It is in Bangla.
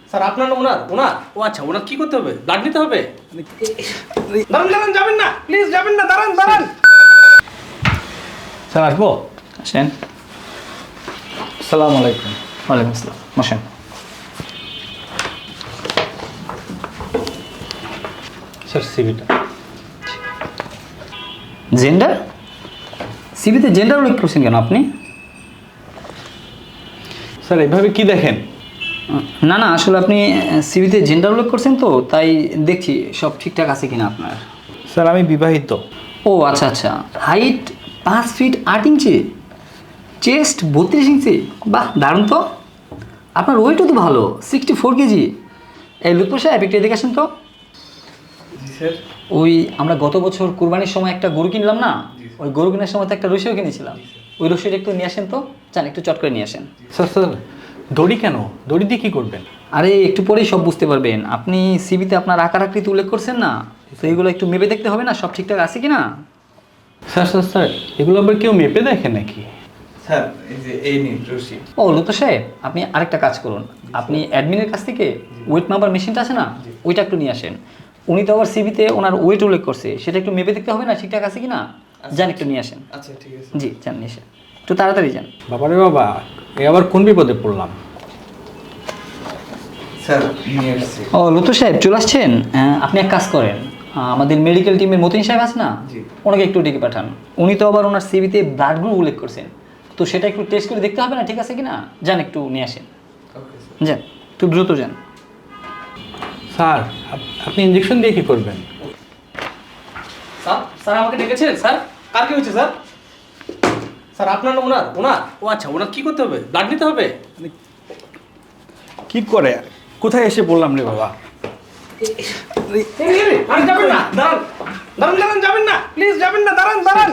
স্যার আপনার ওনার ওনার ও আচ্ছা ওনার কি করতে হবে? ব্লাড নিতে হবে? দাঁড়ান দাঁড়ান, যাবেন না প্লিজ, যাবেন না, দাঁড়ান দাঁড়ান। স্যার আসবো? আসেন। আসসালামু আলাইকুম। ওয়ালাইকুম আসসালাম, বসেন। স্যার সিভিটা। জেন্ডার? সিভিতে জেন্ডার উল্লেখ করছেন কেন আপনি? স্যার এভাবে কি দেখেন? না না, আসলে আপনি সিভিতে জেন্ডার উল্লেখ করছেন তো তাই দেখছি সব ঠিকঠাক আছে কিনা আপনার। স্যার আমি বিবাহিত। ও আচ্ছা আচ্ছা, হাইট 5 ফিট 8 ইঞ্চি, চেস্ট 32 ইঞ্চি, বাহ দারুণ তো। আপনার ওয়েটও তো ভালো, 64 কেজি। এই লুৎফর সাহেব একটু এদিকে আসেন তো। জি স্যার। ওই আমরা গত বছর কুরবানির সময় একটা গরু কিনলাম না, ওই গরু কেনার সময় তো একটা রসিও কিনেছিলাম, ওই রসিটা একটু নিয়ে আসেন তো, চান একটু চট করে নিয়ে আসেন। স্যার স্যার দড়ি কেন? দড়ি দিয়ে কী করবেন? আরে একটু পরেই সব বুঝতে পারবেন। আপনি সিভিতে আপনার আকার আকৃতি উল্লেখ করছেন না, তো এগুলো একটু মেপে দেখতে হবে না সব ঠিকঠাক আছে কি না। স্যার স্যার স্যার এগুলো আবার কেউ মেপে দেখে নাকি? স্যার এই যে এই নিন রশি। ও লুৎফর সাহেব, আপনি আরেকটা কাজ করুন, আপনি অ্যাডমিনের কাছ থেকে ওয়েট নাম্বার মেশিনটা আছে না, ওইটা একটু নিয়ে আসেন। উনি তো আবার সিভিতে ওনার ওয়েট উল্লেখ করছে, সেটা একটু মেপে দেখতে হবে না ঠিকঠাক আছে কি না। যান একটু নিয়ে আসেন। আচ্ছা ঠিক আছে। জি যান, নিয়ে আসেন, একটু তাড়াতাড়ি যান। বাবারে বাবা, এ আবার কোন বিপদে পড়লাম? স্যার নিয়ে এসেছি। ও লুৎফর সাহেব চলে আসছেন। আপনি এক কাজ করেন, আমাদের মেডিকেল টিমের মতিন সাহেব আছে না, জি। ওনাকে একটু ডেকে পাঠান। উনি তো আবার ওনার সিভিতে ব্লাড গ্রুপ উল্লেখ করছেন, তো সেটা একটু টেস্ট করে দেখতে হবে না ঠিক আছে কি না। যান একটু নিয়ে আসেন, ওকে স্যার। যান একটু দ্রুত যান। স্যার আপনি ইঞ্জেকশন দিয়ে কি করবেন? স্যার স্যার আমাকে ডেকেছেন স্যার? কার কি হয়েছে স্যার? স্যার আপনার ওনার ওনার ও আচ্ছা ওনার কি করতে হবে? ব্লাড নিতে হবে? কি করে? কোথায় এসে বললাম রে বাবা? আর যাবেন না, দাঁড়ান দাঁড়ান দাঁড়ান, যাবেন না প্লিজ, যাবেন না, দাঁড়ান দাঁড়ান।